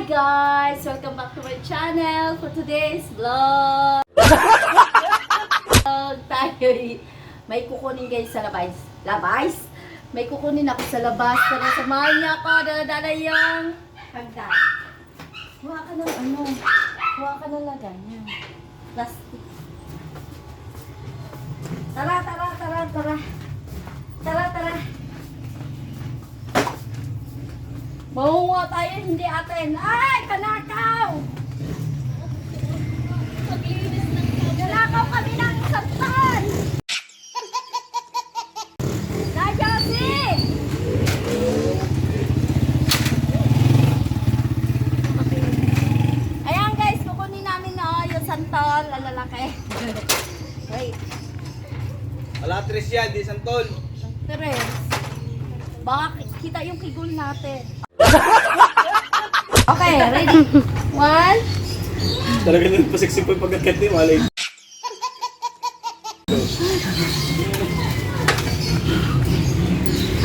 guys! Welcome back to my channel for today's vlog. Tayo may kukunin guys sa labas. May kukunin ako sa labas. Tara, samahan niya ako. Dala-dala yung hagdan. Huwa ka ng ano. Huwa ka ng ganyan. Plastic. Tara. Mahuha tayo, hindi atin. Ay, kanakaw! Nanakaw kami ng saktan! Najosi! Ayan guys, kukunin namin na yung santol, lalaki. Wait. Alatris yan, di santol. Tres. Baka kita yung kigol natin. Okay, ready? 1. Talaga nang pasiksi po yung pagkakat ni Malay.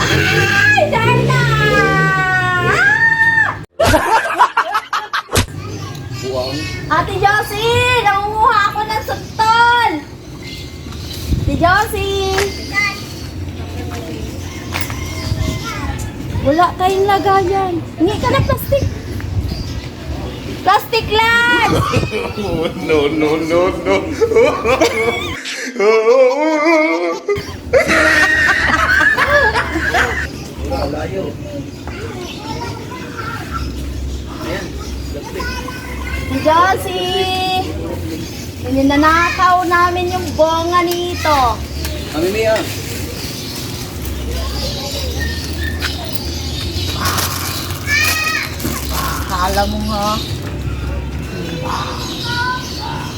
Ay, Darna! Buwang. Ate Josie, nangunguha ako ng santol. Ate Josie. Wala tayong lagayan. Hingi ka ng plastic. Plastic lang! No. Layo. Ayan, plastic. Josie! Ninanakaw namin yung bonga nito. Kami Mia. Kala mo ha?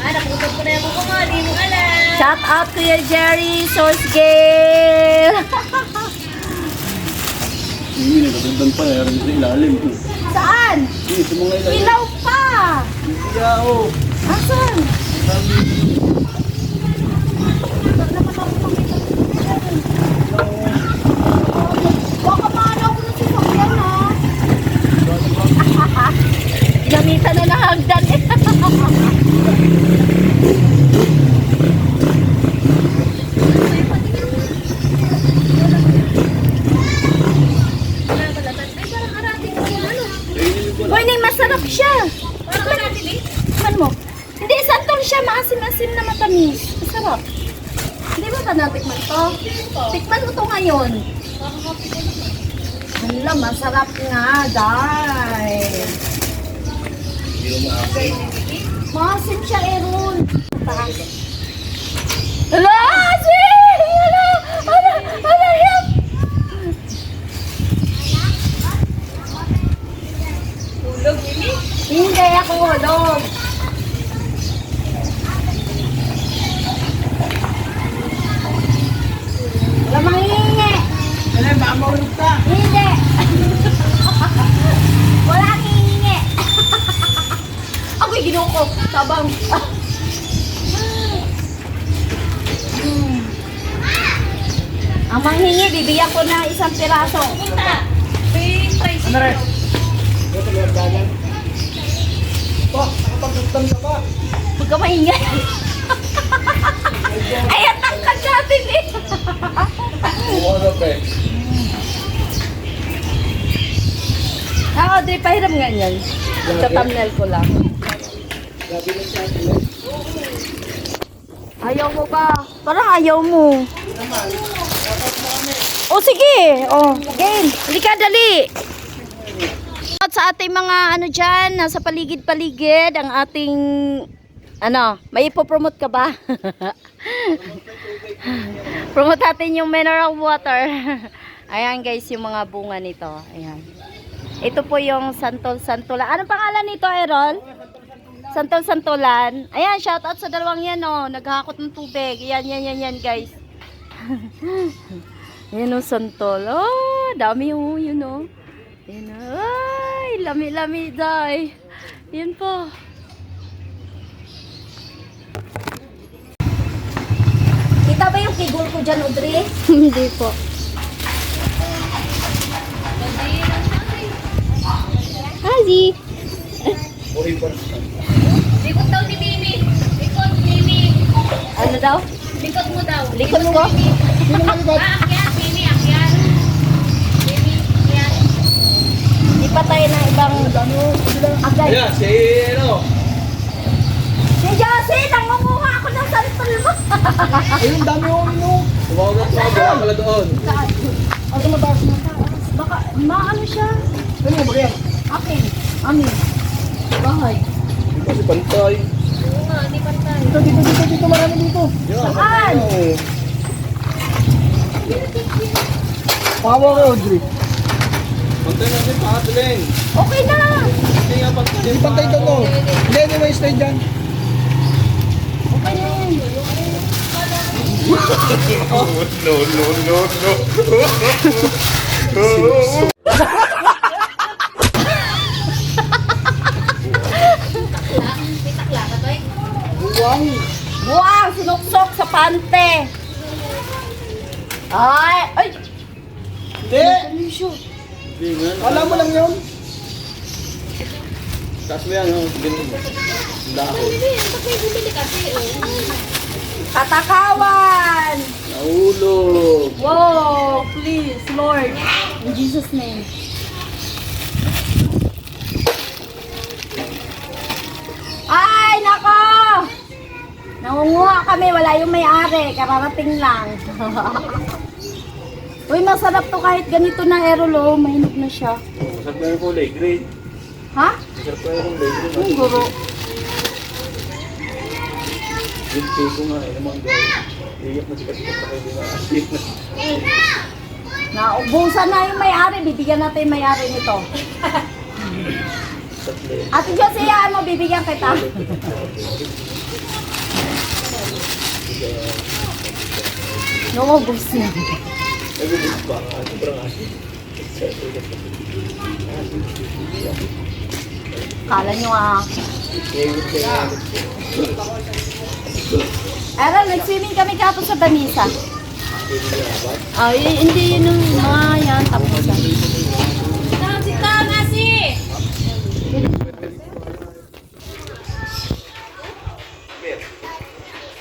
Nakutot ko na yung buko mo, di mo alam. Shout out Kuya Jerry, Source Gale! Hindi, nagagandang pa. Meron sa ilalim. Saan? Hindi, sa mga ilalim. Ilaw pa! Kaya ako. Asan? Baka maalaw ko na si Sokyan ha? Gamitan na ng hagdan eh. Morning, masarap siya. Tikman mo. Hindi, santol siya. Maasim-asim na matamis. Masarap. Hindi ba natikman to? Tikman mo to ngayon. Hala, masarap nga, guys. Maasim siya, Eron. Hala, Asin! Hala, help! Tulog, Mimi. Hindi ako hulog. Wala manghihingi. Ano, baka maulog ka. Hindi. Wala hihingi. Ako'y ginuko. Sabang. Ang manghingi, bibigyan ko na isang piraso. Punta. May price. Ano rin? Ito may dagan. Pa, nakapaglutan ka pa. Huwag ka maingay. Ay, atangkad natin eh. Buwarap eh. Audrey, pahiram nga yan. Sa thumbnail ko lang. Gabi lang siya. Ayaw mo ba? Parang ayaw mo. O sige. O, game. Halika, dali. At sa ating mga ano dyan, nasa paligid-paligid, ang ating, ano, may ipopromote ka ba? Promote natin yung mineral water. Ayan guys, yung mga bunga nito. Ayan. Ito po yung santol-santulan. Anong pangalan nito, Errol? Santol-santulan. Ayan, shoutout sa dalawang yan, oh. Naghahakot ng tubig. Yan, guys. Ayan, oh, santol. Oh, dami yung, yun, oh. Ayan, ay, lami-lami, day. Yan po. Kita ba yung kigol ko dyan, Audrey? Hindi po. Hazi. Buhay pa. Likod daw ni Mimi. Likod, Mimi. Ano daw? Likod mo daw. Likod ko? Sino malibat? Akyat, Mimi, akyat. Mimi, akyat. Di pa tayo ng ibang agay. Ayan, si ano? Si Josie, nangunguha ako ng santol mo. Ayun, dami yung ano. Tumawag ako pala doon. Saan? Ang lumabas na. Baka, maano siya? Ano ba yan? Akin. Amin. Bahay. Kasi pantay. Oo nga, hindi pantay. Dito, marami dito. Saan? Pawa ka, Audrey. Pantay natin, pakatuling. Okay na. Hindi nga pantay. Hindi pantay ito, no? Hindi, may stay dyan. Okay na yun. May takla ka, Toy. Buwang. Buwang, sinuksok sa pante. Ay, ay. Hindi. Ano siya? Alam mo lang yun. Taas mo yan, oh. Ganun. Dahon. Hindi, ba't may bumili kasi? Katakawan. Nahulog. Whoa, please, Lord. In Jesus' name. Ay, nako! Nangunguha kami, wala yung may-ari. Kararating lang. Uy, masarap to kahit ganito na aerolo. Mahinog na siya. Masarap na yung kulay, green. Ha? Masarap na yung kulay, green. Ang guro. Green tea ko nga, naman gawin. Iyak na sikat-sikat pa kayo na asin. Naubusan na yung may-ari. Bibigyan natin yung may-ari nito. Sakli. Ate Josie, mo, bibigyan kita. Naubos na. Nagubos pa. Sobrang asin. Kala nyo Iewit kayo. nag-swimming kami kapon sa Banisa. Ay, hindi yun yung mga yan. Tapos na. Si Tanasi!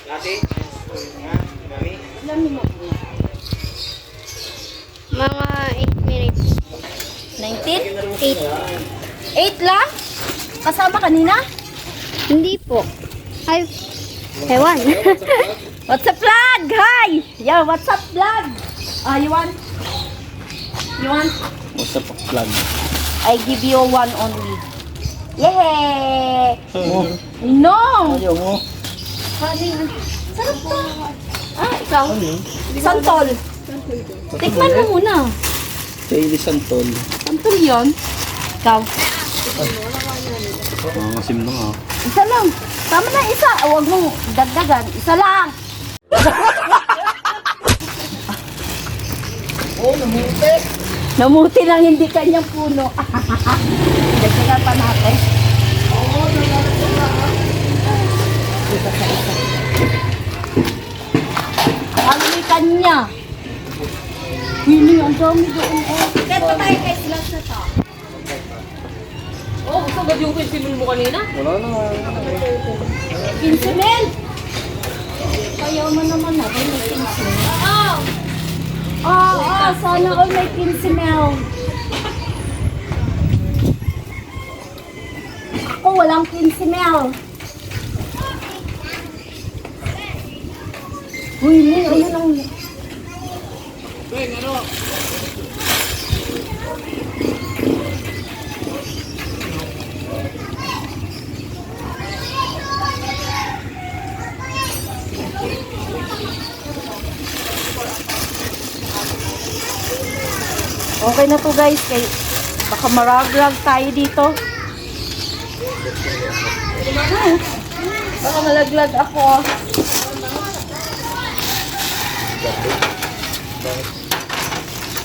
Ate? Mami? Ilang minuto na? Mga 8 minutes. 19? 8 lang? Kasama kanina? Hindi po. Ay, ewan. What's up, vlog? Hi! Yo, what's up, vlog? You want? You want? What's up, vlog? I give you one only. Yay! Oh. No! Ayaw mo? Sarap to. Ikaw? Santol. Tikman mo muna. Daily Santol. Santol yun. Ikaw? Masim na nga. Isa lang. Tama na isa. Huwag mong dagdagan. Isa lang. Oh, namuti. Namuti lang hindi kanyang puno. Dagdagan pa natin. Ano yung kanya? Hindi, ang dami doon. Kaya pa tayo kay sila sa to. Oh, gusto ba yung pencil mo kanina? Wala na nga. 15 mil. Kaya mo naman na. May 15 mil. Sana all may 15 mil. Ako walang 15 mil. Uy, ayun ang... Okay na to guys, kay baka maraglag tayo dito. Baka malaglag ako.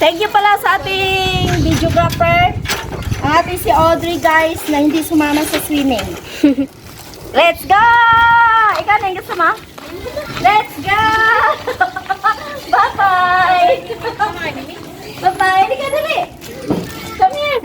Thank you pala sa ating videographer. Ang ating si Audrey guys na hindi sumama sa swimming. Let's go! Ikaw na yung kasama? Let's go! Bye-bye! Bye-bye! Hindi ka dali! Come here!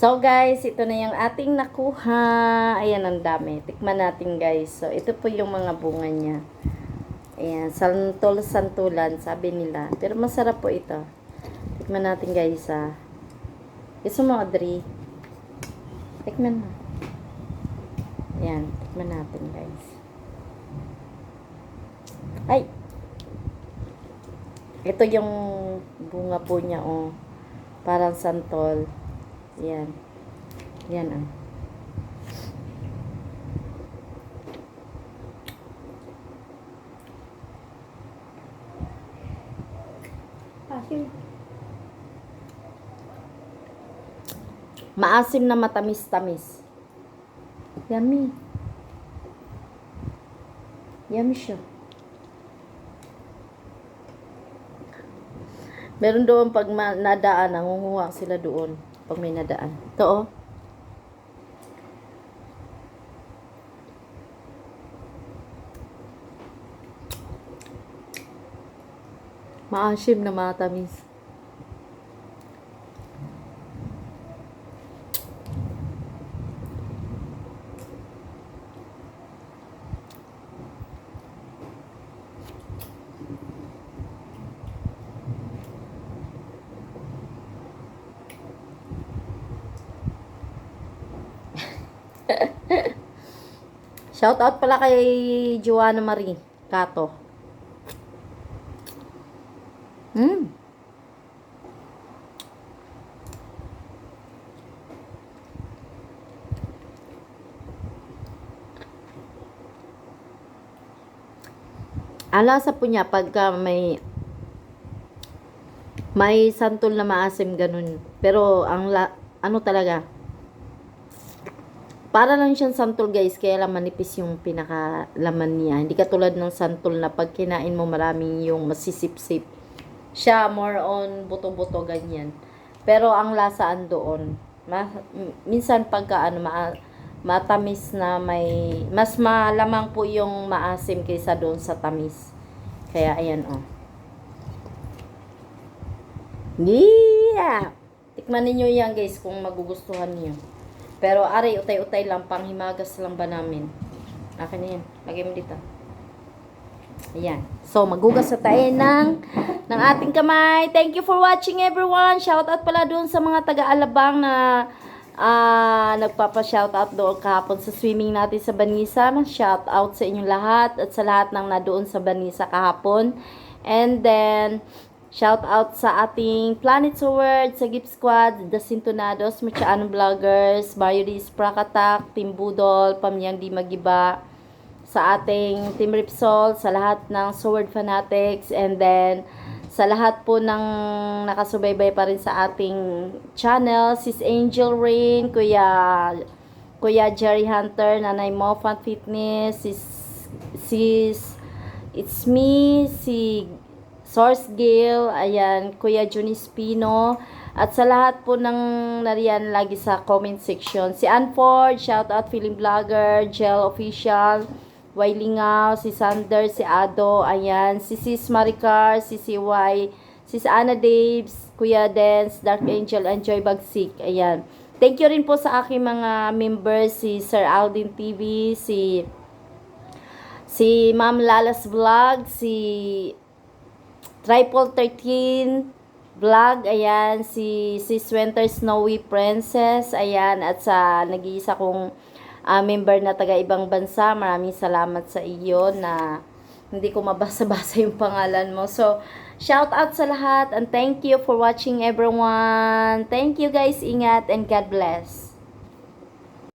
So guys, ito na yung ating nakuha. Ayan, ang dami. Tikman natin guys. So ito po yung mga bunga niya. Ayan, santol-santulan sabi nila. Pero masarap po ito. Tikman natin guys ha. Gusto mo Audrey? Tikman mo. Ayan, tikman natin guys. Ay! Ito yung bunga po niya oh. Parang santol. Yan. Yan ah. Maasim na matamis-tamis. Yummy. Yummy siya. Meron doon pag nadaan, nangunguha sila doon. Pag may nadaan. Ito oh. Maasim na matamis. Shout out pala kay Joanna Marie Kato. Ang lasa po niya pagka may santol na maasim ganun. Pero ano talaga, para lang siyang santol guys, kaya lang manipis yung pinakalaman niya. Hindi katulad ng santol na pag kinain mo maraming yung masisip-sip. Siya more on buto-buto ganyan. Pero ang lasaan doon, minsan pagka matamis na mas malamang po yung maasim kaysa doon sa tamis. Kaya ayan oh. Yeah! Tikman ninyo yan guys kung magugustuhan niyo. Pero aray, utay-utay lang, panghimagas lang ba namin. Akin na yan. Lagay mo dito. Ayan. So, maghugas na tayo ng ating kamay. Thank you for watching everyone. Shoutout pala doon sa mga taga-Alabang na nagpapa-shoutout doon kahapon sa swimming natin sa Banisa. Shoutout sa inyong lahat at sa lahat ng nadoon sa Banisa kahapon. And then, shout out sa ating Planet Sword, sa Gift Squad, The Sintonados, Machaanong Vloggers, Mario Diz Prakatak, Team Budol, Pamyang Di Magiba, sa ating Team Ripsol, sa lahat ng Sword Fanatics, and then sa lahat po ng nakasubaybay pa rin sa ating channel, Sis Angel Rain, Kuya Jerry Hunter, Nanay Mofan Fitness, Sis It's Me, si Source Gale, ayan, Kuya Juni Spino, at sa lahat po ng nariyan lagi sa comment section. Si Ann Ford, shout out Feeling Vlogger, Gel Official, Wailingaw, si Sander, si Ado, ayan, si Sis Maricar, si CY, Sis Anna Daves, Kuya Dance, Dark Angel, and Joy Bagsik, ayan. Thank you rin po sa aking mga members, si Sir Aldin TV, si Ma'am Lala's Vlog, si Triple 13 Vlog, ayan, si Winter Snowy Princess, ayan, at sa nag-iisa kong member na taga-ibang bansa, maraming salamat sa iyo na hindi ko mabasa-basa yung pangalan mo. So, shout out sa lahat and thank you for watching everyone. Thank you guys, ingat and God bless.